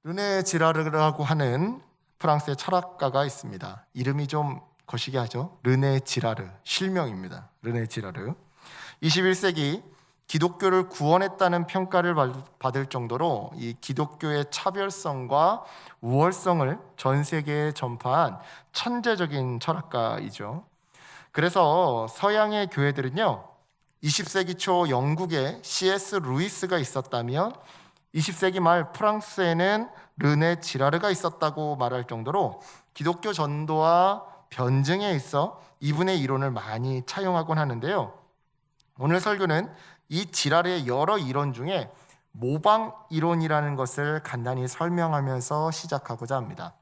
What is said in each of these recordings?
르네 지라르라고 하는 프랑스의 철학가가 있습니다. 이름이 좀 거시기 하죠. 르네 지라르, 실명입니다. 르네 지라르. 21세기 기독교를 구원했다는 평가를 받을 정도로 이 기독교의 차별성과 우월성을 전 세계에 전파한 천재적인 철학가이죠. 그래서 서양의 교회들은요, 20세기 초 영국에 C.S. 루이스가 있었다면 20세기 말 프랑스에는 르네 지라르가 있었다고 말할 정도로 기독교 전도와 변증에 있어 이분의 이론을 많이 차용하곤 하는데요. 오늘 설교는 이 지라르의 여러 이론 중에 모방 이론이라는 것을 간단히 설명하면서 시작하고자 합니다.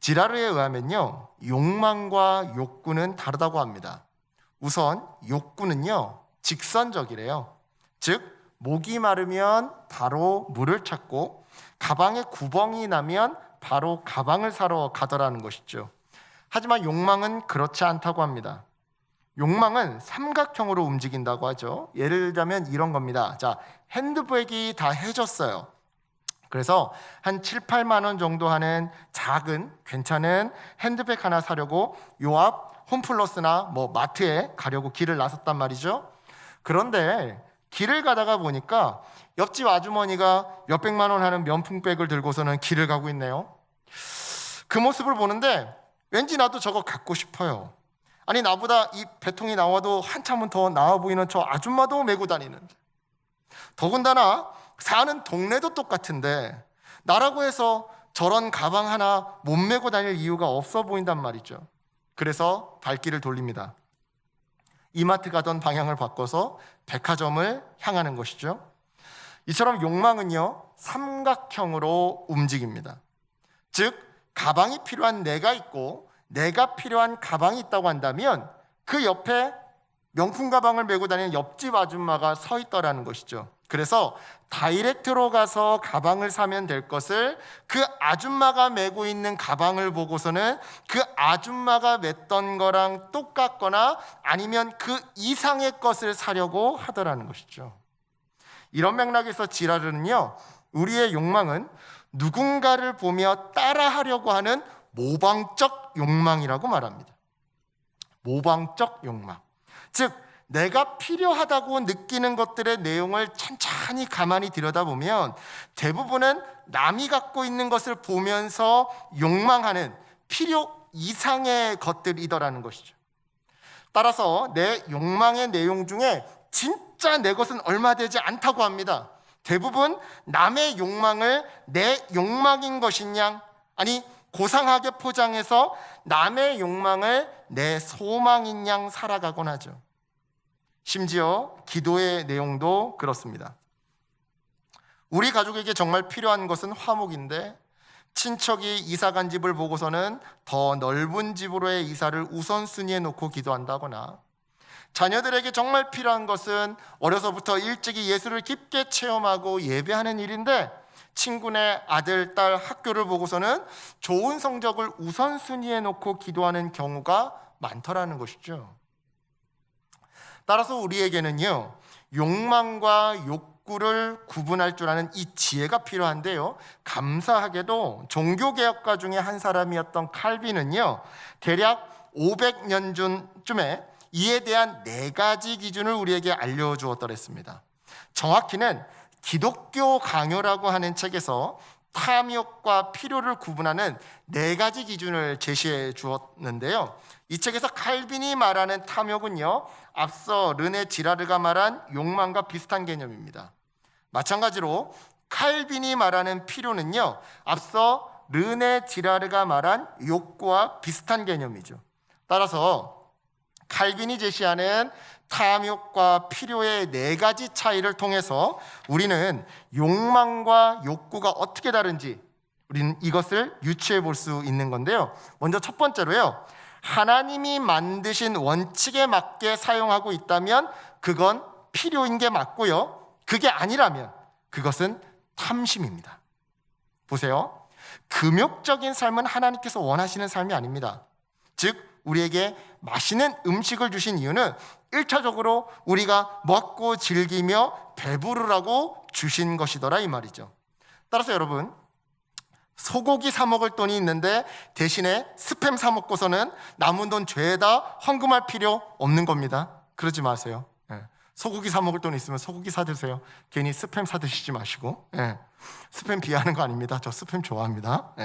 지라르에 의하면요, 욕망과 욕구는 다르다고 합니다. 우선 욕구는요, 직선적이래요. 즉 목이 마르면 바로 물을 찾고 가방에 구멍이 나면 바로 가방을 사러 가더라는 것이죠. 하지만 욕망은 그렇지 않다고 합니다. 욕망은 삼각형으로 움직인다고 하죠. 예를 들자면 이런 겁니다. 자, 핸드백이 다 해졌어요. 그래서 한 7, 8만 원 정도 하는 작은 괜찮은 핸드백 하나 사려고 요 앞 홈플러스나 마트에 가려고 길을 나섰단 말이죠. 그런데 길을 가다가 보니까 옆집 아주머니가 몇백만 원 하는 명품백을 들고서는 길을 가고 있네요. 그 모습을 보는데 왠지 나도 저거 갖고 싶어요. 아니, 나보다 이 배통이 나와도 한참은 더 나아 보이는 저 아줌마도 메고 다니는데, 더군다나 사는 동네도 똑같은데 나라고 해서 저런 가방 하나 못 메고 다닐 이유가 없어 보인단 말이죠. 그래서 발길을 돌립니다. 이마트 가던 방향을 바꿔서 백화점을 향하는 것이죠. 이처럼 욕망은요, 삼각형으로 움직입니다. 즉 가방이 필요한 내가 있고 내가 필요한 가방이 있다고 한다면 그 옆에 명품 가방을 메고 다니는 옆집 아줌마가 서 있더라는 것이죠. 그래서 다이렉트로 가서 가방을 사면 될 것을 그 아줌마가 메고 있는 가방을 보고서는 그 아줌마가 맸던 거랑 똑같거나 아니면 그 이상의 것을 사려고 하더라는 것이죠. 이런 맥락에서 지라르는요, 우리의 욕망은 누군가를 보며 따라하려고 하는 모방적 욕망이라고 말합니다. 모방적 욕망. 즉 내가 필요하다고 느끼는 것들의 내용을 천천히 가만히 들여다보면 대부분은 남이 갖고 있는 것을 보면서 욕망하는 필요 이상의 것들이더라는 것이죠. 따라서 내 욕망의 내용 중에 진짜 내 것은 얼마 되지 않다고 합니다. 대부분 남의 욕망을 내 욕망인 것인 양, 아니 고상하게 포장해서 남의 욕망을 내 소망인 양 살아가곤 하죠. 심지어 기도의 내용도 그렇습니다. 우리 가족에게 정말 필요한 것은 화목인데 친척이 이사 간 집을 보고서는 더 넓은 집으로의 이사를 우선순위에 놓고 기도한다거나, 자녀들에게 정말 필요한 것은 어려서부터 일찍이 예수를 깊게 체험하고 예배하는 일인데 친구네 아들, 딸 학교를 보고서는 좋은 성적을 우선순위에 놓고 기도하는 경우가 많더라는 것이죠. 따라서 우리에게는요, 욕망과 욕구를 구분할 줄 아는 이 지혜가 필요한데요, 감사하게도 종교개혁가 중에 한 사람이었던 칼빈은요, 대략 500년 전쯤에 이에 대한 4가지 기준을 우리에게 알려주었더랬습니다. 정확히는 기독교 강요라고 하는 책에서 탐욕과 필요를 구분하는 4가지 기준을 제시해 주었는데요, 이 책에서 칼빈이 말하는 탐욕은요, 앞서 르네 지라르가 말한 욕망과 비슷한 개념입니다. 마찬가지로 칼빈이 말하는 필요는요, 앞서 르네 지라르가 말한 욕구와 비슷한 개념이죠. 따라서 칼빈이 제시하는 탐욕과 필요의 4가지 차이를 통해서 우리는 욕망과 욕구가 어떻게 다른지 우리는 이것을 유추해 볼 수 있는 건데요. 먼저 첫 번째로요, 하나님이 만드신 원칙에 맞게 사용하고 있다면 그건 필요인 게 맞고요, 그게 아니라면 그것은 탐심입니다. 보세요, 금욕적인 삶은 하나님께서 원하시는 삶이 아닙니다. 즉 우리에게 맛있는 음식을 주신 이유는 1차적으로 우리가 먹고 즐기며 배부르라고 주신 것이더라 이 말이죠. 따라서 여러분, 소고기 사 먹을 돈이 있는데 대신에 스팸 사 먹고서는 남은 돈 죄에다 헌금할 필요 없는 겁니다. 그러지 마세요. 소고기 사 먹을 돈 있으면 소고기 사 드세요. 괜히 스팸 사 드시지 마시고. 스팸 비하하는 거 아닙니다. 저 스팸 좋아합니다.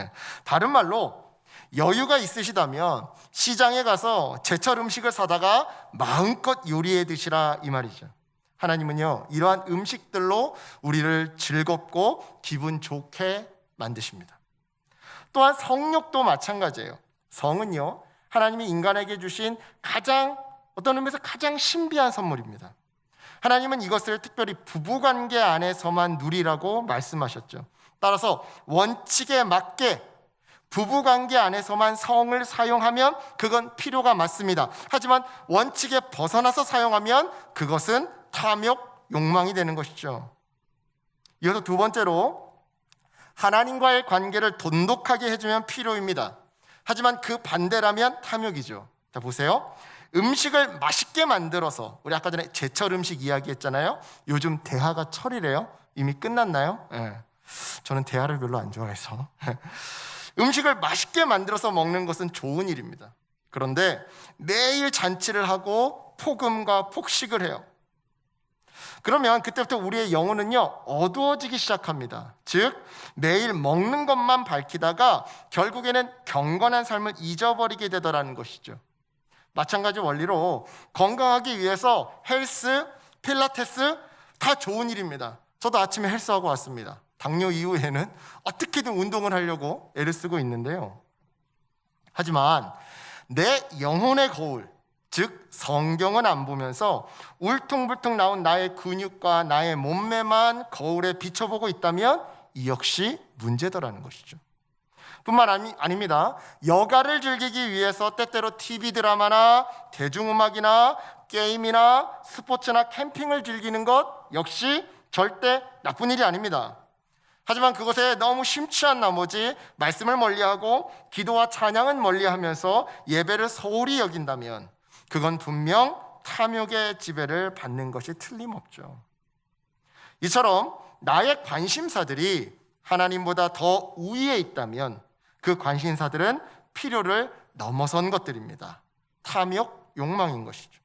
다른 말로 여유가 있으시다면 시장에 가서 제철 음식을 사다가 마음껏 요리해 드시라 이 말이죠. 하나님은요, 이러한 음식들로 우리를 즐겁고 기분 좋게 만드십니다. 또한 성욕도 마찬가지예요. 성은요, 하나님이 인간에게 주신 어떤 의미에서 가장 신비한 선물입니다. 하나님은 이것을 특별히 부부관계 안에서만 누리라고 말씀하셨죠. 따라서 원칙에 맞게 부부관계 안에서만 성을 사용하면 그건 필요가 맞습니다. 하지만 원칙에 벗어나서 사용하면 그것은 탐욕, 욕망이 되는 것이죠. 이어서 두 번째로 하나님과의 관계를 돈독하게 해주면 필요입니다. 하지만 그 반대라면 탐욕이죠. 자, 보세요. 음식을 맛있게 만들어서, 우리 아까 전에 제철 음식 이야기했잖아요. 요즘 대하가 철이래요. 이미 끝났나요? 저는 대하를 별로 안 좋아해서. 음식을 맛있게 만들어서 먹는 것은 좋은 일입니다. 그런데 매일 잔치를 하고 폭음과 폭식을 해요. 그러면 그때부터 우리의 영혼은요, 어두워지기 시작합니다. 즉 매일 먹는 것만 밝히다가 결국에는 경건한 삶을 잊어버리게 되더라는 것이죠. 마찬가지 원리로 건강하기 위해서 헬스, 필라테스 다 좋은 일입니다. 저도 아침에 헬스하고 왔습니다. 당뇨 이후에는 어떻게든 운동을 하려고 애를 쓰고 있는데요. 하지만 내 영혼의 거울, 즉 성경은 안 보면서 울퉁불퉁 나온 나의 근육과 나의 몸매만 거울에 비춰보고 있다면 이 역시 문제더라는 것이죠. 뿐만 아닙니다. 여가를 즐기기 위해서 때때로 TV 드라마나 대중음악이나 게임이나 스포츠나 캠핑을 즐기는 것 역시 절대 나쁜 일이 아닙니다. 하지만 그것에 너무 심취한 나머지 말씀을 멀리하고 기도와 찬양은 멀리하면서 예배를 소홀히 여긴다면 그건 분명 탐욕의 지배를 받는 것이 틀림없죠. 이처럼 나의 관심사들이 하나님보다 더 우위에 있다면 그 관심사들은 필요를 넘어선 것들입니다. 탐욕, 욕망인 것이죠.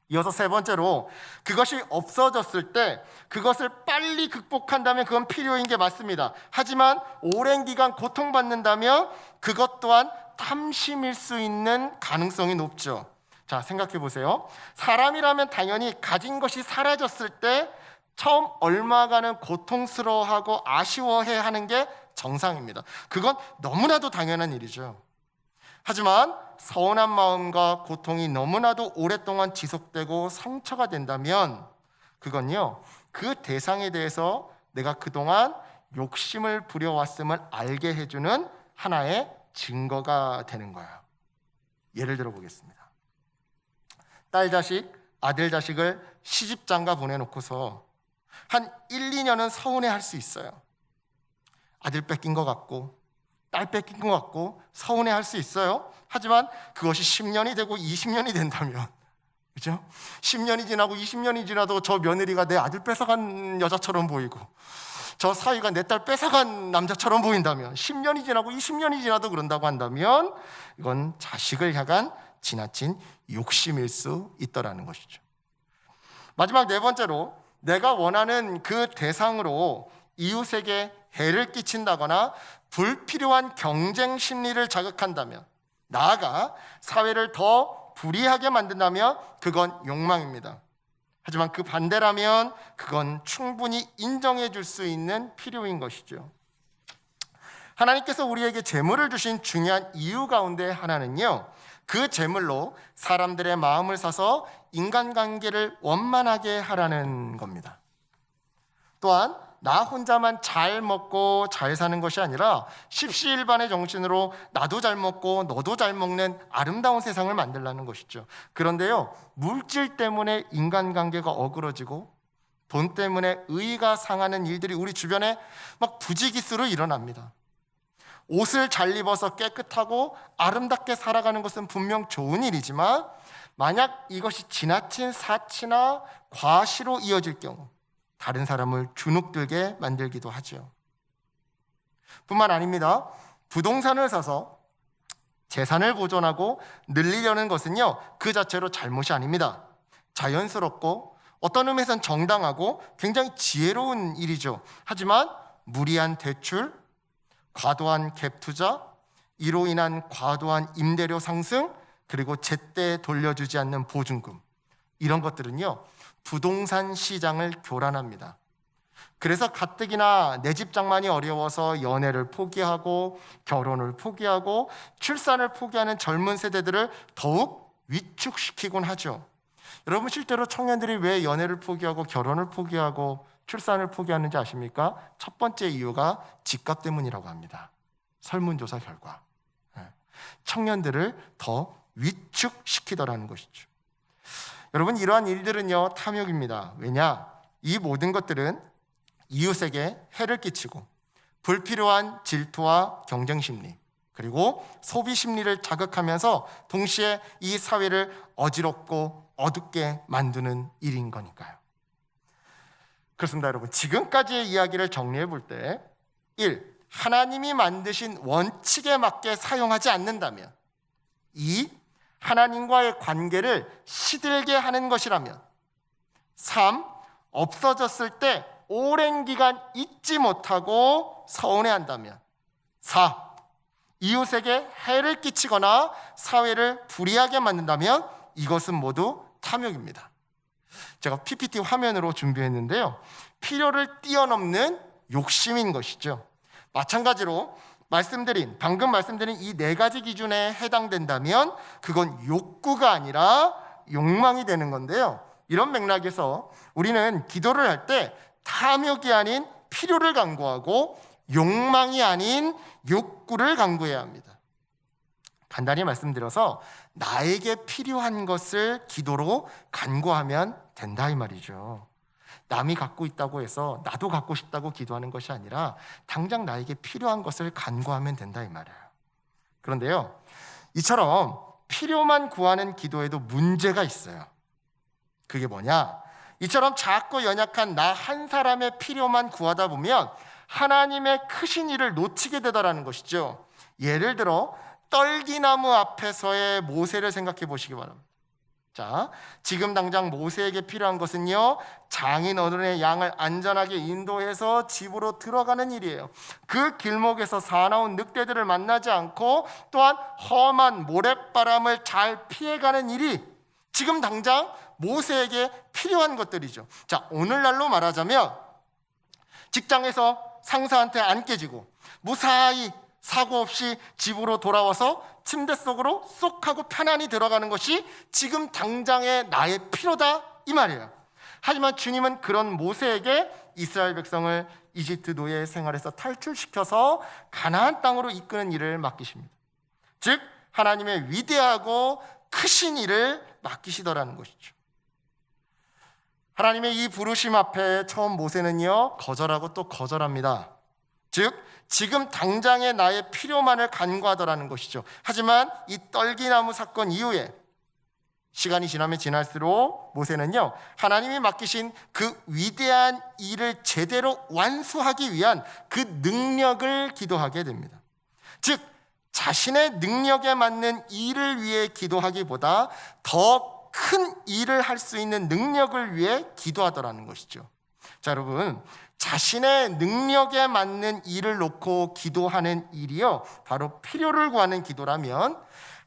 이어서 세 번째로 그것이 없어졌을 때 그것을 빨리 극복한다면 그건 필요인 게 맞습니다. 하지만 오랜 기간 고통받는다면 그것 또한 탐심일 수 있는 가능성이 높죠. 자, 생각해 보세요. 사람이라면 당연히 가진 것이 사라졌을 때 처음 얼마간은 고통스러워하고 아쉬워해 하는 게 정상입니다. 그건 너무나도 당연한 일이죠. 하지만 서운한 마음과 고통이 너무나도 오랫동안 지속되고 상처가 된다면 그건요, 그 대상에 대해서 내가 그동안 욕심을 부려왔음을 알게 해주는 하나의 증거가 되는 거예요. 예를 들어 보겠습니다. 딸 자식, 아들 자식을 시집장가 보내놓고서 한 1, 2년은 서운해할 수 있어요. 아들 뺏긴 것 같고 딸 뺏긴 것 같고 서운해할 수 있어요. 하지만 그것이 10년이 되고 20년이 된다면, 그죠? 10년이 지나고 20년이 지나도 저 며느리가 내 아들 뺏어간 여자처럼 보이고 저 사위가 내 딸 뺏어간 남자처럼 보인다면, 10년이 지나고 20년이 지나도 그런다고 한다면 이건 자식을 향한 지나친 욕심일 수 있더라는 것이죠. 마지막 네 번째로, 내가 원하는 그 대상으로 이웃에게 해를 끼친다거나 불필요한 경쟁 심리를 자극한다면, 나아가 사회를 더 불이하게 만든다면 그건 욕망입니다. 하지만 그 반대라면 그건 충분히 인정해 줄 수 있는 필요인 것이죠. 하나님께서 우리에게 재물을 주신 중요한 이유 가운데 하나는요, 그 재물로 사람들의 마음을 사서 인간관계를 원만하게 하라는 겁니다. 또한 나 혼자만 잘 먹고 잘 사는 것이 아니라 십시일반의 정신으로 나도 잘 먹고 너도 잘 먹는 아름다운 세상을 만들라는 것이죠. 그런데요, 물질 때문에 인간관계가 어그러지고 돈 때문에 의의가 상하는 일들이 우리 주변에 막 부지기수로 일어납니다. 옷을 잘 입어서 깨끗하고 아름답게 살아가는 것은 분명 좋은 일이지만 만약 이것이 지나친 사치나 과시로 이어질 경우 다른 사람을 주눅들게 만들기도 하죠. 뿐만 아닙니다. 부동산을 사서 재산을 보존하고 늘리려는 것은요, 그 자체로 잘못이 아닙니다. 자연스럽고 어떤 의미에선 정당하고 굉장히 지혜로운 일이죠. 하지만 무리한 대출, 과도한 갭 투자, 이로 인한 과도한 임대료 상승, 그리고 제때 돌려주지 않는 보증금, 이런 것들은요, 부동산 시장을 교란합니다. 그래서 가뜩이나 내 집 장만이 어려워서 연애를 포기하고 결혼을 포기하고 출산을 포기하는 젊은 세대들을 더욱 위축시키곤 하죠. 여러분, 실제로 청년들이 왜 연애를 포기하고 결혼을 포기하고 출산을 포기하는지 아십니까? 첫 번째 이유가 집값 때문이라고 합니다. 설문조사 결과. 청년들을 더 위축시키더라는 것이죠. 여러분, 이러한 일들은요, 탐욕입니다. 왜냐? 이 모든 것들은 이웃에게 해를 끼치고 불필요한 질투와 경쟁 심리, 그리고 소비 심리를 자극하면서 동시에 이 사회를 어지럽고 어둡게 만드는 일인 거니까요. 그렇습니다, 여러분. 지금까지의 이야기를 정리해 볼 때 1. 하나님이 만드신 원칙에 맞게 사용하지 않는다면, 2. 하나님과의 관계를 시들게 하는 것이라면, 3. 없어졌을 때 오랜 기간 잊지 못하고 서운해한다면, 4. 이웃에게 해를 끼치거나 사회를 불이하게 만든다면 이것은 모두 탐욕입니다. 제가 PPT 화면으로 준비했는데요, 필요를 뛰어넘는 욕심인 것이죠. 마찬가지로 방금 말씀드린 이 4가지 기준에 해당된다면 그건 욕구가 아니라 욕망이 되는 건데요, 이런 맥락에서 우리는 기도를 할 때 탐욕이 아닌 필요를 간구하고 욕망이 아닌 욕구를 간구해야 합니다. 간단히 말씀드려서 나에게 필요한 것을 기도로 간구하면 된다, 이 말이죠. 남이 갖고 있다고 해서 나도 갖고 싶다고 기도하는 것이 아니라 당장 나에게 필요한 것을 간구하면 된다, 이 말이에요. 그런데요, 이처럼 필요만 구하는 기도에도 문제가 있어요. 그게 뭐냐? 이처럼 작고 연약한 나 한 사람의 필요만 구하다 보면 하나님의 크신 일을 놓치게 되더라는 것이죠. 예를 들어 떨기나무 앞에서의 모세를 생각해 보시기 바랍니다. 자, 지금 당장 모세에게 필요한 것은요, 장인 어른의 양을 안전하게 인도해서 집으로 들어가는 일이에요. 그 길목에서 사나운 늑대들을 만나지 않고 또한 험한 모래바람을 잘 피해가는 일이 지금 당장 모세에게 필요한 것들이죠. 자, 오늘날로 말하자면 직장에서 상사한테 안 깨지고 무사히 사고 없이 집으로 돌아와서 침대 속으로 쏙 하고 편안히 들어가는 것이 지금 당장의 나의 필요다, 이 말이에요. 하지만 주님은 그런 모세에게 이스라엘 백성을 이집트 노예 생활에서 탈출시켜서 가나안 땅으로 이끄는 일을 맡기십니다. 즉 하나님의 위대하고 크신 일을 맡기시더라는 것이죠. 하나님의 이 부르심 앞에 처음 모세는요, 거절하고 또 거절합니다. 즉 지금 당장의 나의 필요만을 간구하더라는 것이죠. 하지만 이 떨기나무 사건 이후에 시간이 지나면 지날수록 모세는요, 하나님이 맡기신 그 위대한 일을 제대로 완수하기 위한 그 능력을 기도하게 됩니다. 즉 자신의 능력에 맞는 일을 위해 기도하기보다 더 큰 일을 할 수 있는 능력을 위해 기도하더라는 것이죠. 자, 여러분, 자신의 능력에 맞는 일을 놓고 기도하는 일이요, 바로 필요를 구하는 기도라면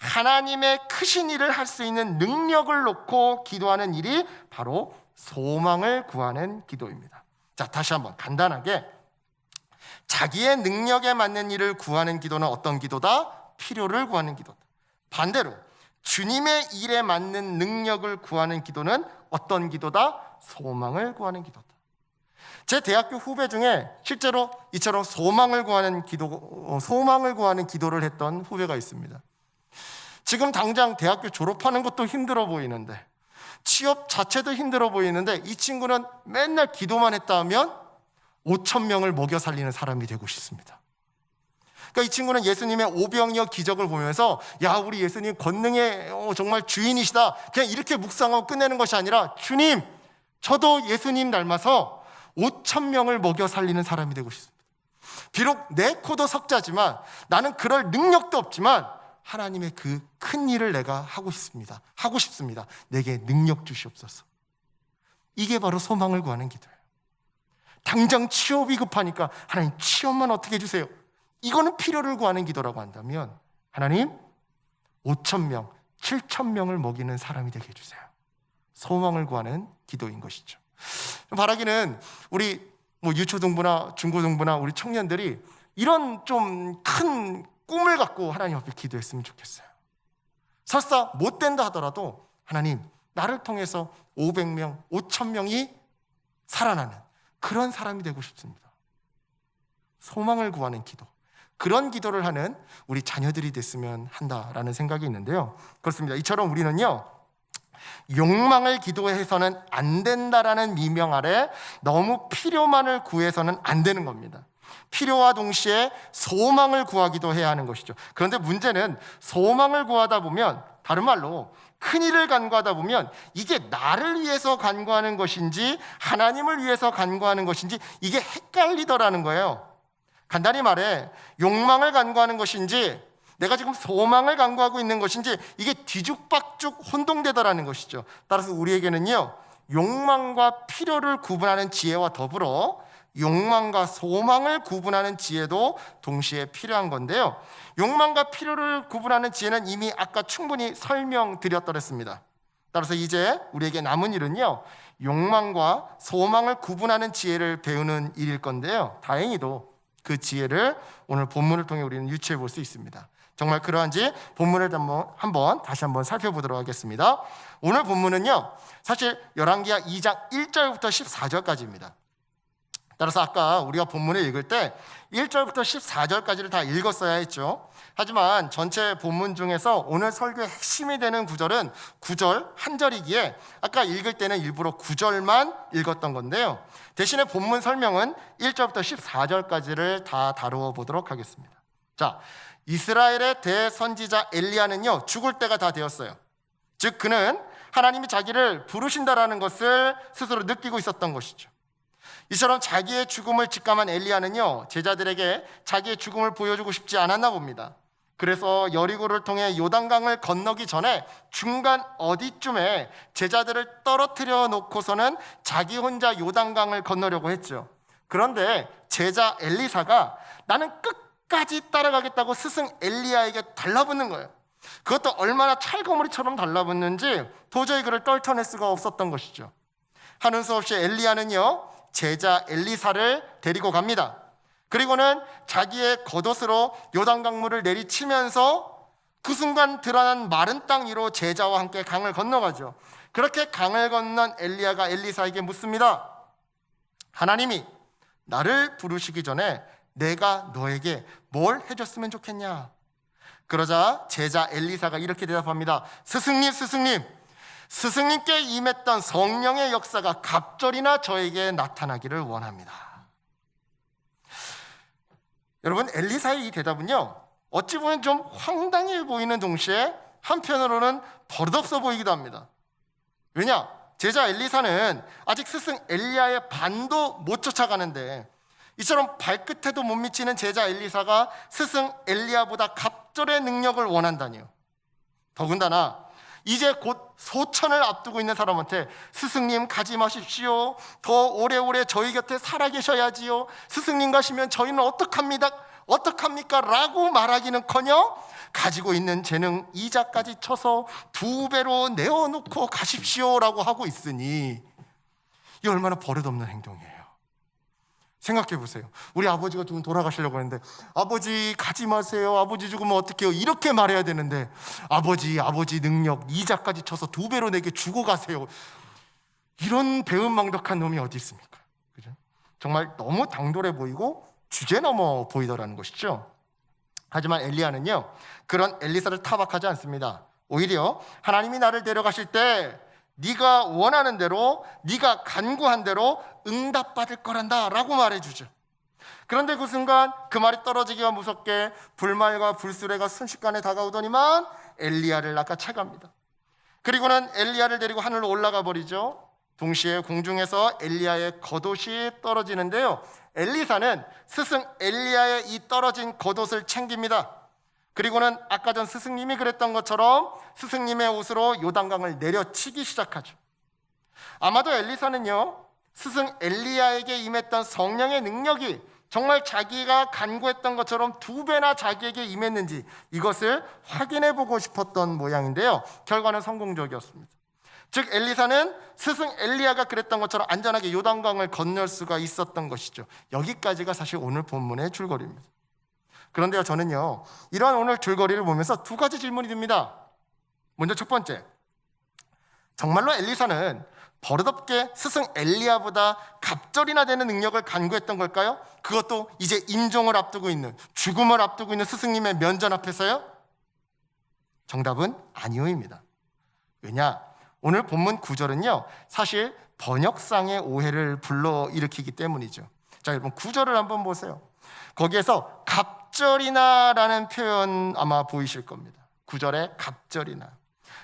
하나님의 크신 일을 할 수 있는 능력을 놓고 기도하는 일이 바로 소망을 구하는 기도입니다. 자, 다시 한번 간단하게, 자기의 능력에 맞는 일을 구하는 기도는 어떤 기도다? 필요를 구하는 기도다. 반대로 주님의 일에 맞는 능력을 구하는 기도는 어떤 기도다? 소망을 구하는 기도다. 제 대학교 후배 중에 실제로 이처럼 소망을 구하는 기도를 했던 후배가 있습니다. 지금 당장 대학교 졸업하는 것도 힘들어 보이는데, 취업 자체도 힘들어 보이는데, 이 친구는 맨날 기도만 했다 하면 5,000명을 먹여 살리는 사람이 되고 싶습니다. 그러니까 이 친구는 예수님의 오병이어 기적을 보면서, 야, 우리 예수님 권능의 정말 주인이시다, 그냥 이렇게 묵상하고 끝내는 것이 아니라, 주님, 저도 예수님 닮아서 5,000명을 먹여 살리는 사람이 되고 싶습니다. 비록 내 코도 석자지만 나는 그럴 능력도 없지만 하나님의 그 큰 일을 내가 하고 싶습니다. 내게 능력 주시옵소서. 이게 바로 소망을 구하는 기도예요. 당장 취업이 급하니까 하나님 취업만 어떻게 해주세요. 이거는 필요를 구하는 기도라고 한다면 하나님 5,000명, 7,000명을 먹이는 사람이 되게 해주세요. 소망을 구하는 기도인 것이죠. 바라기는 우리 유초등부나 중고등부나 우리 청년들이 이런 좀 큰 꿈을 갖고 하나님 앞에 기도했으면 좋겠어요. 설사 못 된다 하더라도 하나님 나를 통해서 500명, 5,000명이 살아나는 그런 사람이 되고 싶습니다. 소망을 구하는 기도, 그런 기도를 하는 우리 자녀들이 됐으면 한다라는 생각이 있는데요. 그렇습니다. 이처럼 우리는요, 욕망을 기도해서는 안 된다라는 미명 아래 너무 필요만을 구해서는 안 되는 겁니다. 필요와 동시에 소망을 구하기도 해야 하는 것이죠. 그런데 문제는 소망을 구하다 보면, 다른 말로 큰일을 간구하다 보면 이게 나를 위해서 간구하는 것인지 하나님을 위해서 간구하는 것인지 이게 헷갈리더라는 거예요. 간단히 말해 욕망을 간구하는 것인지 내가 지금 소망을 간구하고 있는 것인지 이게 뒤죽박죽 혼동되더라는 것이죠. 따라서 우리에게는요, 욕망과 필요를 구분하는 지혜와 더불어 욕망과 소망을 구분하는 지혜도 동시에 필요한 건데요, 욕망과 필요를 구분하는 지혜는 이미 아까 충분히 설명드렸더랬습니다. 따라서 이제 우리에게 남은 일은요, 욕망과 소망을 구분하는 지혜를 배우는 일일 건데요, 다행히도 그 지혜를 오늘 본문을 통해 우리는 유추해 볼 수 있습니다. 정말 그러한지 본문을 다시 한번 살펴보도록 하겠습니다. 오늘 본문은요, 사실 열왕기하 2장 1절부터 14절까지입니다. 따라서 아까 우리가 본문을 읽을 때 1절부터 14절까지를 다 읽었어야 했죠. 하지만 전체 본문 중에서 오늘 설교의 핵심이 되는 구절은 9절 한 절이기에 아까 읽을 때는 일부러 9절만 읽었던 건데요, 대신에 본문 설명은 1절부터 14절까지를 다 다루어 보도록 하겠습니다. 자, 이스라엘의 대선지자 엘리야는요, 죽을 때가 다 되었어요. 즉 그는 하나님이 자기를 부르신다라는 것을 스스로 느끼고 있었던 것이죠. 이처럼 자기의 죽음을 직감한 엘리야는요, 제자들에게 자기의 죽음을 보여주고 싶지 않았나 봅니다. 그래서 여리고를 통해 요단강을 건너기 전에 중간 어디쯤에 제자들을 떨어뜨려 놓고서는 자기 혼자 요단강을 건너려고 했죠. 그런데 제자 엘리사가 나는 끝까지 따라가겠다고 스승 엘리야에게 달라붙는 거예요. 그것도 얼마나 찰거머리처럼 달라붙는지 도저히 그를 떨쳐낼 수가 없었던 것이죠. 하는 수 없이 엘리야는요, 제자 엘리사를 데리고 갑니다. 그리고는 자기의 겉옷으로 요단강물을 내리치면서 그 순간 드러난 마른 땅 위로 제자와 함께 강을 건너가죠. 그렇게 강을 건넌 엘리야가 엘리사에게 묻습니다. 하나님이 나를 부르시기 전에 내가 너에게 뭘 해줬으면 좋겠냐? 그러자 제자 엘리사가 이렇게 대답합니다. 스승님께 임했던 성령의 역사가 갑절이나 저에게 나타나기를 원합니다. 여러분, 엘리사의 이 대답은요, 어찌 보면 좀 황당해 보이는 동시에 한편으로는 버릇없어 보이기도 합니다. 왜냐? 제자 엘리사는 아직 스승 엘리야의 반도 못 쫓아가는데 이처럼 발끝에도 못 미치는 제자 엘리사가 스승 엘리야보다 갑절의 능력을 원한다니요. 더군다나 이제 곧 소천을 앞두고 있는 사람한테 스승님 가지 마십시오. 더 오래오래 저희 곁에 살아계셔야지요. 스승님 가시면 저희는 어떡합니까? 라고 말하기는커녕 가지고 있는 재능 이자까지 쳐서 2배로 내어놓고 가십시오라고 하고 있으니 이 얼마나 버릇없는 행동이에요. 생각해 보세요. 우리 아버지가 좀 돌아가시려고 했는데 아버지 가지 마세요. 아버지 죽으면 어떡해요? 이렇게 말해야 되는데 아버지 능력 이자까지 쳐서 2배로 내게 주고 가세요. 이런 배은망덕한 놈이 어디 있습니까? 그죠? 정말 너무 당돌해 보이고 주제 넘어 보이더라는 것이죠. 하지만 엘리야는요, 그런 엘리사를 타박하지 않습니다. 오히려 하나님이 나를 데려가실 때 네가 원하는 대로, 네가 간구한 대로 응답받을 거란다 라고 말해주죠. 그런데 그 순간 그 말이 떨어지기가 무섭게 불말과 불수레가 순식간에 다가오더니만 엘리야를 낚아채갑니다. 그리고는 엘리야를 데리고 하늘로 올라가 버리죠. 동시에 공중에서 엘리야의 겉옷이 떨어지는데요, 엘리사는 스승 엘리야의 이 떨어진 겉옷을 챙깁니다. 그리고는 아까 전 스승님이 그랬던 것처럼 스승님의 옷으로 요단강을 내려치기 시작하죠. 아마도 엘리사는요, 스승 엘리야에게 임했던 성령의 능력이 정말 자기가 간구했던 것처럼 2배나 자기에게 임했는지 이것을 확인해 보고 싶었던 모양인데요, 결과는 성공적이었습니다. 즉 엘리사는 스승 엘리야가 그랬던 것처럼 안전하게 요단강을 건널 수가 있었던 것이죠. 여기까지가 사실 오늘 본문의 줄거리입니다. 그런데요, 저는요, 이러한 오늘 줄거리를 보면서 2가지 질문이 듭니다. 먼저 첫 번째, 정말로 엘리사는 버릇없게 스승 엘리야보다 갑절이나 되는 능력을 간구했던 걸까요? 그것도 이제 임종을 앞두고 있는, 죽음을 앞두고 있는 스승님의 면전 앞에서요? 정답은 아니오입니다. 왜냐? 오늘 본문 9절은요, 사실 번역상의 오해를 불러일으키기 때문이죠. 자, 여러분 9절을 한번 보세요. 거기에서 갑절이나라는 표현 아마 보이실 겁니다. 9절에 갑절이나.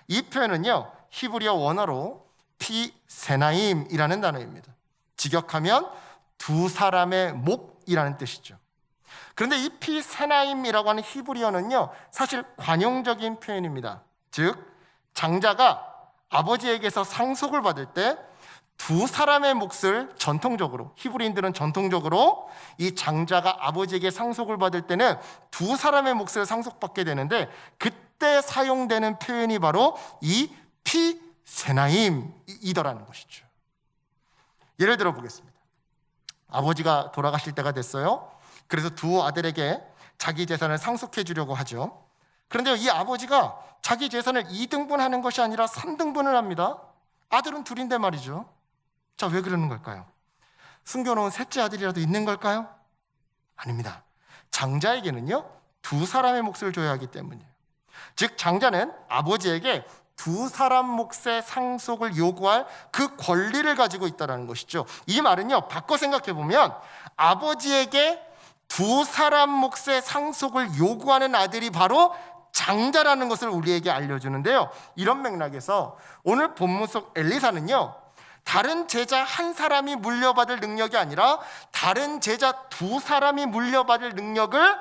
이 표현은요, 히브리어 원어로 피세나임이라는 단어입니다. 직역하면 2 사람의 목이라는 뜻이죠. 그런데 이 피세나임이라고 하는 히브리어는요, 사실 관용적인 표현입니다. 즉 장자가 아버지에게서 상속을 받을 때 2 사람의 몫을 전통적으로, 히브리인들은 전통적으로 이 장자가 아버지에게 상속을 받을 때는 2 사람의 몫을 상속받게 되는데, 그때 사용되는 표현이 바로 이 피세나임이더라는 것이죠. 예를 들어 보겠습니다. 아버지가 돌아가실 때가 됐어요. 그래서 2 아들에게 자기 재산을 상속해 주려고 하죠. 그런데 이 아버지가 자기 재산을 2등분하는 것이 아니라 3등분을 합니다. 아들은 2인데 말이죠. 자, 왜 그러는 걸까요? 숨겨놓은 셋째 아들이라도 있는 걸까요? 아닙니다. 장자에게는요, 2 사람의 몫을 줘야 하기 때문이에요. 즉 장자는 아버지에게 2 사람 몫의 상속을 요구할 그 권리를 가지고 있다는 것이죠. 이 말은요, 바꿔 생각해 보면 아버지에게 2 사람 몫의 상속을 요구하는 아들이 바로 장자라는 것을 우리에게 알려주는데요, 이런 맥락에서 오늘 본문 속 엘리사는요, 다른 제자 1 사람이 물려받을 능력이 아니라 다른 제자 2 사람이 물려받을 능력을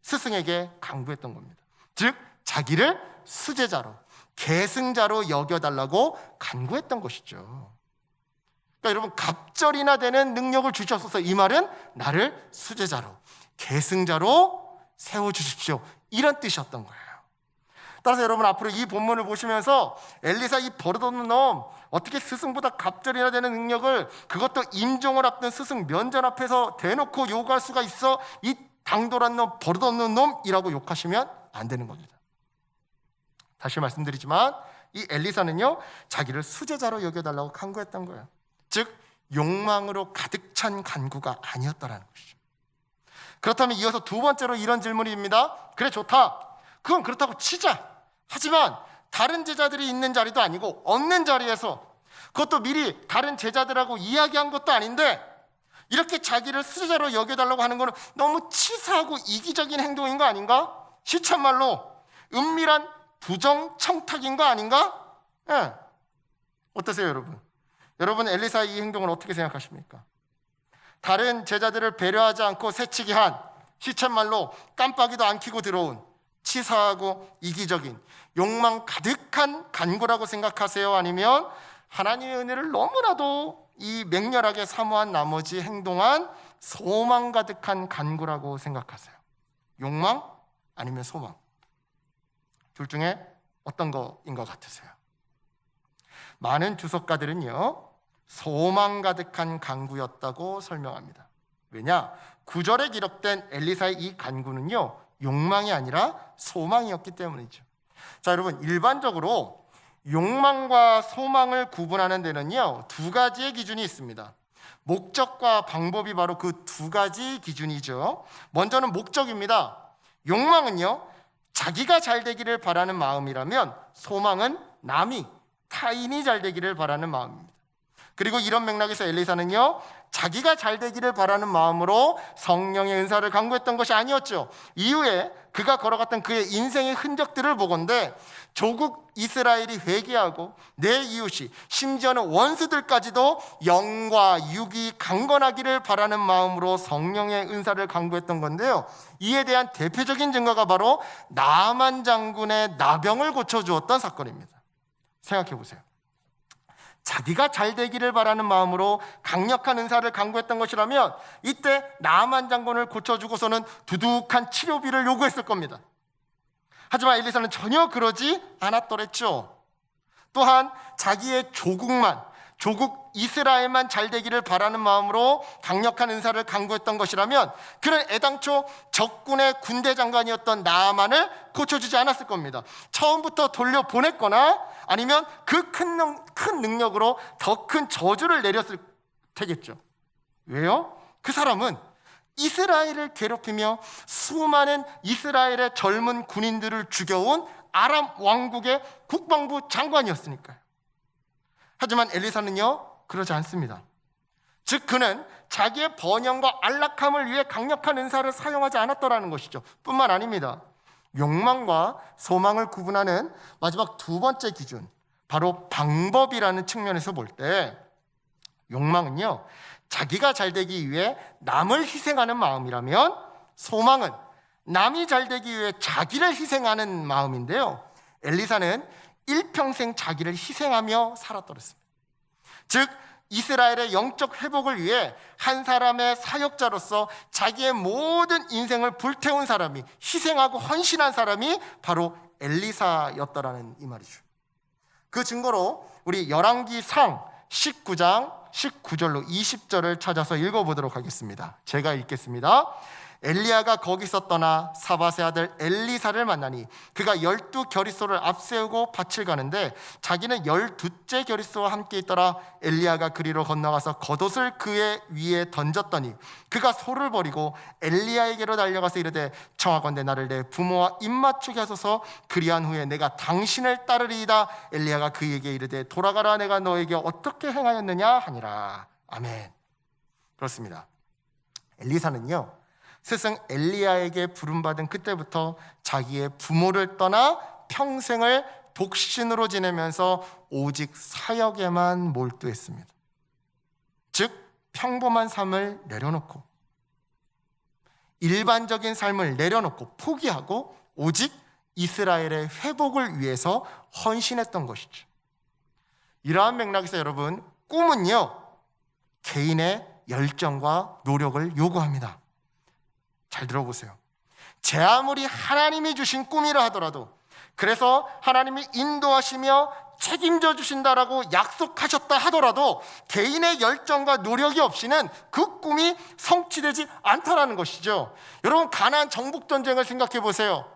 스승에게 강구했던 겁니다. 즉 자기를 수제자로, 계승자로 여겨달라고 간구했던 것이죠. 그러니까 여러분, 갑절이나 되는 능력을 주시옵소서, 이 말은 나를 수제자로, 계승자로 세워주십시오, 이런 뜻이었던 거예요. 따라서 여러분, 앞으로 이 본문을 보시면서 엘리사 이 버릇없는 놈, 어떻게 스승보다 갑절이나 되는 능력을, 그것도 임종을 앞둔 스승 면전 앞에서 대놓고 요구할 수가 있어, 이 당돌한 놈, 버릇없는 놈이라고 욕하시면 안 되는 겁니다. 다시 말씀드리지만 이 엘리사는요, 자기를 수제자로 여겨달라고 간구했던 거예요. 즉 욕망으로 가득 찬 간구가 아니었다라는 것이죠. 그렇다면 이어서 2 번째로 이런 질문입니다. 그래, 좋다, 그건 그렇다고 치자. 하지만 다른 제자들이 있는 자리도 아니고 없는 자리에서, 그것도 미리 다른 제자들하고 이야기한 것도 아닌데 이렇게 자기를 수제자로 여겨달라고 하는 것은 너무 치사하고 이기적인 행동인 거 아닌가? 시참말로 은밀한 부정청탁인 거 아닌가? 예. 어떠세요, 여러분? 여러분, 엘리사의 이 행동을 어떻게 생각하십니까? 다른 제자들을 배려하지 않고 새치기 한, 시참말로 깜빡이도 안 켜고 들어온 치사하고 이기적인 욕망 가득한 간구라고 생각하세요? 아니면 하나님의 은혜를 너무나도 이 맹렬하게 사모한 나머지 행동한 소망 가득한 간구라고 생각하세요? 욕망 아니면 소망? 둘 중에 어떤 거인 것 같으세요? 많은 주석가들은요, 소망 가득한 간구였다고 설명합니다. 왜냐? 9절에 기록된 엘리사의 이 간구는요, 욕망이 아니라 소망이었기 때문이죠. 자, 여러분, 일반적으로 욕망과 소망을 구분하는 데는요, 2 가지의 기준이 있습니다. 목적과 방법이 바로 그 2 가지 기준이죠. 먼저는 목적입니다. 욕망은요, 자기가 잘 되기를 바라는 마음이라면, 소망은 남이, 타인이 잘 되기를 바라는 마음입니다. 그리고 이런 맥락에서 엘리사는요, 자기가 잘 되기를 바라는 마음으로 성령의 은사를 간구했던 것이 아니었죠. 이후에 그가 걸어갔던 그의 인생의 흔적들을 보건대 조국 이스라엘이 회개하고 내 이웃이, 심지어는 원수들까지도 영과 육이 강건하기를 바라는 마음으로 성령의 은사를 간구했던 건데요, 이에 대한 대표적인 증거가 바로 나아만 장군의 나병을 고쳐주었던 사건입니다. 생각해 보세요. 자기가 잘 되기를 바라는 마음으로 강력한 은사를 간구했던 것이라면 이때 나아만 장군을 고쳐주고서는 두둑한 치료비를 요구했을 겁니다. 하지만 엘리사는 전혀 그러지 않았더랬죠. 또한 자기의 조국 이스라엘만 잘 되기를 바라는 마음으로 강력한 은사를 간구했던 것이라면 그는 애당초 적군의 군대 장관이었던 나아만을 고쳐주지 않았을 겁니다. 처음부터 돌려보냈거나 아니면 그 큰 능력으로 더 큰 저주를 내렸을 테겠죠. 왜요? 그 사람은 이스라엘을 괴롭히며 수많은 이스라엘의 젊은 군인들을 죽여온 아람 왕국의 국방부 장관이었으니까요. 하지만 엘리사는요, 그러지 않습니다. 즉 그는 자기의 번영과 안락함을 위해 강력한 은사를 사용하지 않았더라는 것이죠. 뿐만 아닙니다. 욕망과 소망을 구분하는 마지막 두 번째 기준, 바로 방법이라는 측면에서 볼 때 욕망은요, 자기가 잘 되기 위해 남을 희생하는 마음이라면 소망은 남이 잘 되기 위해 자기를 희생하는 마음인데요, 엘리사는 일평생 자기를 희생하며 살았더랬습니다. 즉 이스라엘의 영적 회복을 위해 한 사람의 사역자로서 자기의 모든 인생을 불태운 사람이, 희생하고 헌신한 사람이 바로 엘리사였더라는 이 말이죠. 그 증거로 우리 열왕기상 19장 19절로 20절을 찾아서 읽어보도록 하겠습니다. 제가 읽겠습니다. 엘리야가 거기서 떠나 사밧의 아들 엘리사를 만나니 그가 12겨리소를 앞세우고 밭을 가는데 자기는 12째 겨리소와 함께 있더라. 엘리야가 그리로 건너가서 겉옷을 그의 위에 던졌더니 그가 소를 버리고 엘리야에게로 달려가서 이르되 청하건대 나를 내 부모와 입맞추게 하소서. 그리한 후에 내가 당신을 따르리이다. 엘리야가 그에게 이르되 돌아가라. 내가 너에게 어떻게 행하였느냐 하니라. 아멘. 그렇습니다. 엘리사는요, 스승 엘리야에게 부름받은 그때부터 자기의 부모를 떠나 평생을 독신으로 지내면서 오직 사역에만 몰두했습니다. 즉 평범한 삶을 내려놓고, 일반적인 삶을 내려놓고 포기하고 오직 이스라엘의 회복을 위해서 헌신했던 것이죠. 이러한 맥락에서 여러분, 꿈은요, 개인의 열정과 노력을 요구합니다. 잘 들어보세요. 제 아무리 하나님이 주신 꿈이라 하더라도, 그래서 하나님이 인도하시며 책임져 주신다라고 약속하셨다 하더라도 개인의 열정과 노력이 없이는 그 꿈이 성취되지 않다라는 것이죠. 여러분, 가나안 정복 전쟁을 생각해 보세요.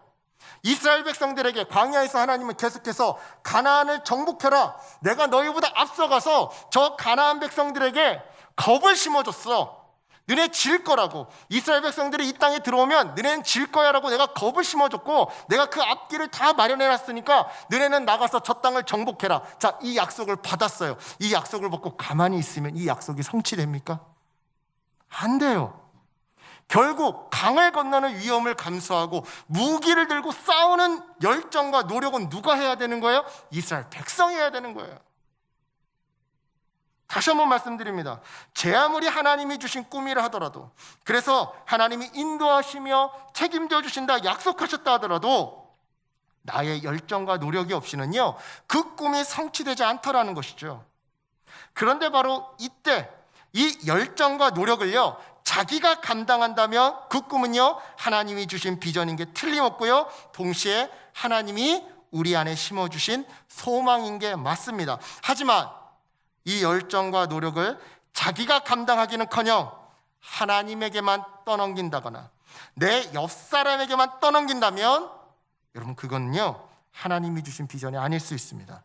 이스라엘 백성들에게 광야에서 하나님은 계속해서 가나안을 정복해라, 내가 너희보다 앞서가서 저 가나안 백성들에게 겁을 심어줬어. 너네 질 거라고. 이스라엘 백성들이 이 땅에 들어오면 너네는 질 거야 라고 내가 겁을 심어줬고, 내가 그 앞길을 다 마련해놨으니까 너네는 나가서 저 땅을 정복해라. 자, 이 약속을 받았어요. 이 약속을 받고 가만히 있으면 이 약속이 성취됩니까? 안 돼요. 결국 강을 건너는 위험을 감수하고 무기를 들고 싸우는 열정과 노력은 누가 해야 되는 거예요? 이스라엘 백성이 해야 되는 거예요. 다시 한번 말씀드립니다. 제 아무리 하나님이 주신 꿈이라 하더라도, 그래서 하나님이 인도하시며 책임져 주신다 약속하셨다 하더라도 나의 열정과 노력이 없이는요, 그 꿈이 성취되지 않더라는 것이죠. 그런데 바로 이때 이 열정과 노력을요, 자기가 감당한다면 그 꿈은요, 하나님이 주신 비전인 게 틀림없고요, 동시에 하나님이 우리 안에 심어주신 소망인 게 맞습니다. 하지만 이 열정과 노력을 자기가 감당하기는커녕 하나님에게만 떠넘긴다거나 내 옆사람에게만 떠넘긴다면 여러분, 그건요, 하나님이 주신 비전이 아닐 수 있습니다.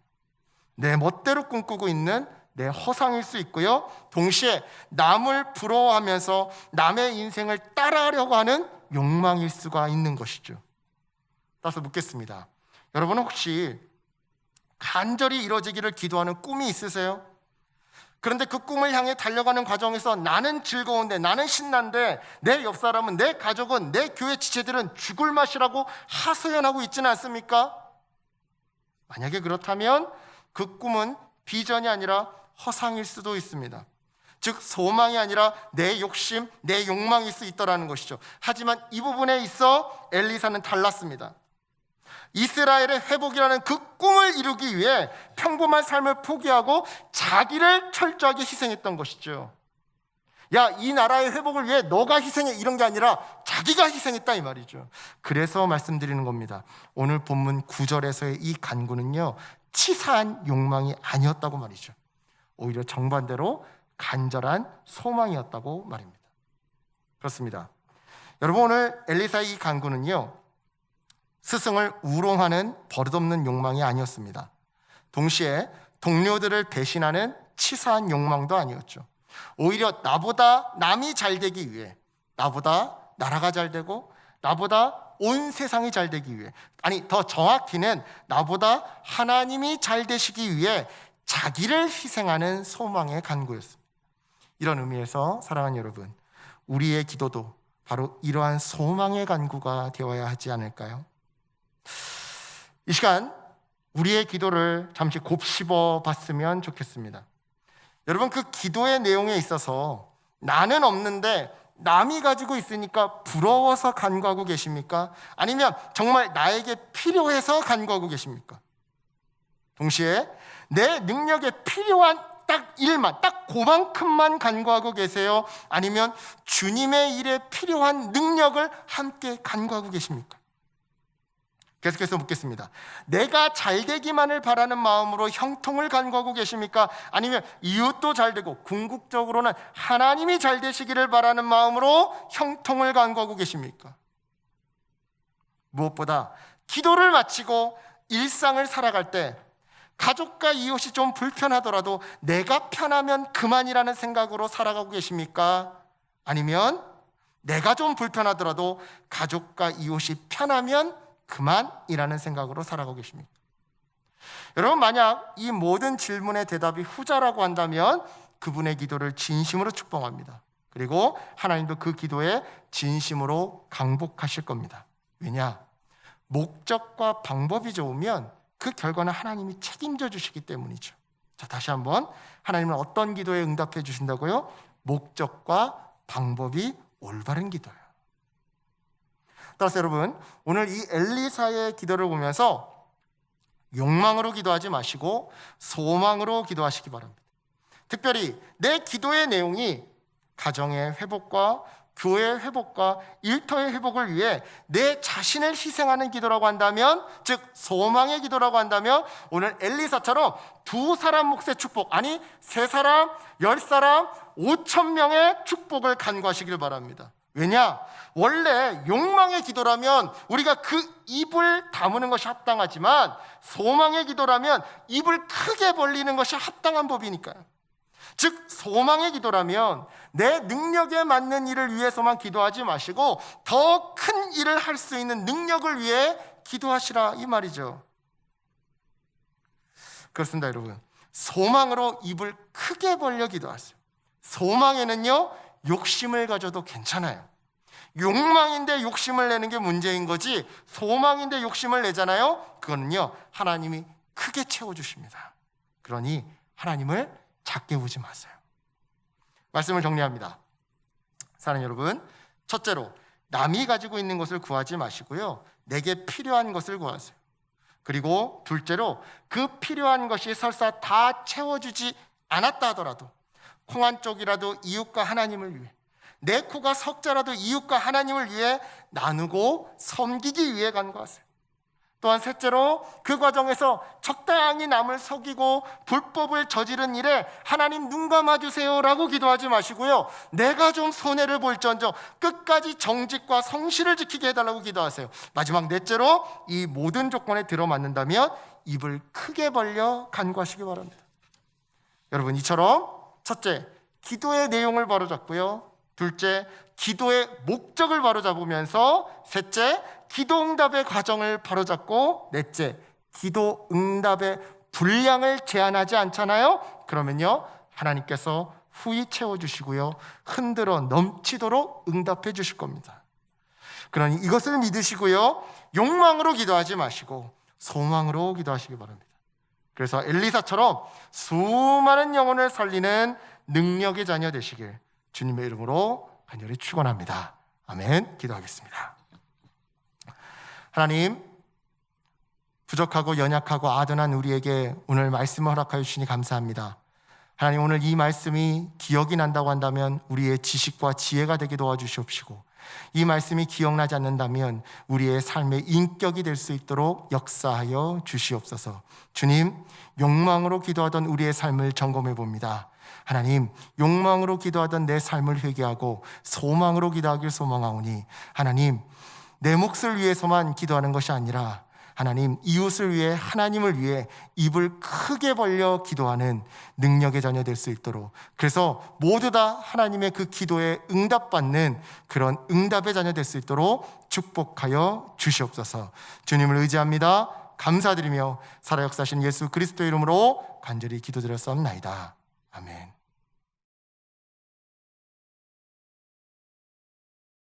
내 멋대로 꿈꾸고 있는 내 허상일 수 있고요, 동시에 남을 부러워하면서 남의 인생을 따라하려고 하는 욕망일 수가 있는 것이죠. 따라서 묻겠습니다. 여러분은 혹시 간절히 이루어지기를 기도하는 꿈이 있으세요? 그런데 그 꿈을 향해 달려가는 과정에서 나는 즐거운데, 나는 신난데 내 옆 사람은, 내 가족은, 내 교회 지체들은 죽을 맛이라고 하소연하고 있지는 않습니까? 만약에 그렇다면 그 꿈은 비전이 아니라 허상일 수도 있습니다. 즉 소망이 아니라 내 욕심, 내 욕망일 수 있다라는 것이죠. 하지만 이 부분에 있어 엘리사는 달랐습니다. 이스라엘의 회복이라는 그 꿈을 이루기 위해 평범한 삶을 포기하고 자기를 철저하게 희생했던 것이죠. 야, 이 나라의 회복을 위해 너가 희생해, 이런 게 아니라 자기가 희생했다, 이 말이죠. 그래서 말씀드리는 겁니다. 오늘 본문 9절에서의 이 간구는요, 치사한 욕망이 아니었다고 말이죠. 오히려 정반대로 간절한 소망이었다고 말입니다. 그렇습니다. 여러분, 오늘 엘리사의 이 간구는요, 스승을 우롱하는 버릇없는 욕망이 아니었습니다. 동시에 동료들을 배신하는 치사한 욕망도 아니었죠. 오히려 나보다 남이 잘 되기 위해, 나보다 나라가 잘 되고 나보다 온 세상이 잘 되기 위해, 아니 더 정확히는 나보다 하나님이 잘 되시기 위해 자기를 희생하는 소망의 간구였습니다. 이런 의미에서 사랑하는 여러분, 우리의 기도도 바로 이러한 소망의 간구가 되어야 하지 않을까요? 이 시간 우리의 기도를 잠시 곱씹어 봤으면 좋겠습니다. 여러분, 그 기도의 내용에 있어서 나는 없는데 남이 가지고 있으니까 부러워서 간구하고 계십니까? 아니면 정말 나에게 필요해서 간구하고 계십니까? 동시에 내 능력에 필요한 딱 일만, 딱 그만큼만 간구하고 계세요? 아니면 주님의 일에 필요한 능력을 함께 간구하고 계십니까? 계속해서 묻겠습니다. 내가 잘 되기만을 바라는 마음으로 형통을 간구하고 계십니까? 아니면 이웃도 잘 되고 궁극적으로는 하나님이 잘 되시기를 바라는 마음으로 형통을 간구하고 계십니까? 무엇보다 기도를 마치고 일상을 살아갈 때 가족과 이웃이 좀 불편하더라도 내가 편하면 그만이라는 생각으로 살아가고 계십니까? 아니면 내가 좀 불편하더라도 가족과 이웃이 편하면 그만이라는 생각으로 살아가고 계십니까? 여러분, 만약 이 모든 질문의 대답이 후자라고 한다면 그분의 기도를 진심으로 축복합니다. 그리고 하나님도 그 기도에 진심으로 강복하실 겁니다. 왜냐? 목적과 방법이 좋으면 그 결과는 하나님이 책임져 주시기 때문이죠. 자, 다시 한번, 하나님은 어떤 기도에 응답해 주신다고요? 목적과 방법이 올바른 기도예요. 따라서 여러분, 오늘 이 엘리사의 기도를 보면서 욕망으로 기도하지 마시고 소망으로 기도하시기 바랍니다. 특별히 내 기도의 내용이 가정의 회복과 교회의 회복과 일터의 회복을 위해 내 자신을 희생하는 기도라고 한다면, 즉 소망의 기도라고 한다면, 오늘 엘리사처럼 2사람 몫의 축복, 아니 3사람, 10사람, 5,000명의 축복을 간구하시길 바랍니다. 왜냐? 원래 욕망의 기도라면 우리가 그 입을 다무는 것이 합당하지만 소망의 기도라면 입을 크게 벌리는 것이 합당한 법이니까요. 즉 소망의 기도라면 내 능력에 맞는 일을 위해서만 기도하지 마시고 더 큰 일을 할 수 있는 능력을 위해 기도하시라, 이 말이죠. 그렇습니다, 여러분. 소망으로 입을 크게 벌려 기도하세요. 소망에는요, 욕심을 가져도 괜찮아요. 욕망인데 욕심을 내는 게 문제인 거지, 소망인데 욕심을 내잖아요. 그거는요, 하나님이 크게 채워주십니다. 그러니 하나님을 작게 보지 마세요. 말씀을 정리합니다. 사랑하는 여러분, 첫째로 남이 가지고 있는 것을 구하지 마시고요, 내게 필요한 것을 구하세요. 그리고 둘째로 그 필요한 것이 설사 다 채워주지 않았다 하더라도 콩 한 쪽이라도 이웃과 하나님을 위해, 내 코가 석자라도 이웃과 하나님을 위해 나누고 섬기기 위해 간구하세요. 또한 셋째로 그 과정에서 적당히 남을 속이고 불법을 저지른 일에 하나님 눈 감아주세요 라고 기도하지 마시고요, 내가 좀 손해를 볼지언정 끝까지 정직과 성실을 지키게 해달라고 기도하세요. 마지막 넷째로 이 모든 조건에 들어맞는다면 입을 크게 벌려 간구하시기 바랍니다. 여러분, 이처럼 첫째, 기도의 내용을 바로잡고요, 둘째, 기도의 목적을 바로잡으면서 셋째, 기도 응답의 과정을 바로잡고 넷째, 기도 응답의 분량을 제한하지 않잖아요. 그러면요, 하나님께서 후히 채워주시고요, 흔들어 넘치도록 응답해 주실 겁니다. 그러니 이것을 믿으시고요, 욕망으로 기도하지 마시고 소망으로 기도하시기 바랍니다. 그래서 엘리사처럼 수많은 영혼을 살리는 능력의 자녀 되시길 주님의 이름으로 간절히 축원합니다. 아멘. 기도하겠습니다. 하나님, 부족하고 연약하고 아둔한 우리에게 오늘 말씀을 허락하여 주시니 감사합니다. 하나님, 오늘 이 말씀이 기억이 난다고 한다면 우리의 지식과 지혜가 되게 도와주시옵시고, 이 말씀이 기억나지 않는다면 우리의 삶의 인격이 될 수 있도록 역사하여 주시옵소서. 주님, 욕망으로 기도하던 우리의 삶을 점검해 봅니다. 하나님, 욕망으로 기도하던 내 삶을 회개하고 소망으로 기도하길 소망하오니, 하나님, 내 몫을 위해서만 기도하는 것이 아니라 하나님, 이웃을 위해, 하나님을 위해 입을 크게 벌려 기도하는 능력의 자녀 될 수 있도록, 그래서 모두 다 하나님의 그 기도에 응답받는 그런 응답의 자녀 될 수 있도록 축복하여 주시옵소서. 주님을 의지합니다. 감사드리며 살아 역사하신 예수 그리스도의 이름으로 간절히 기도드렸사옵나이다. 아멘.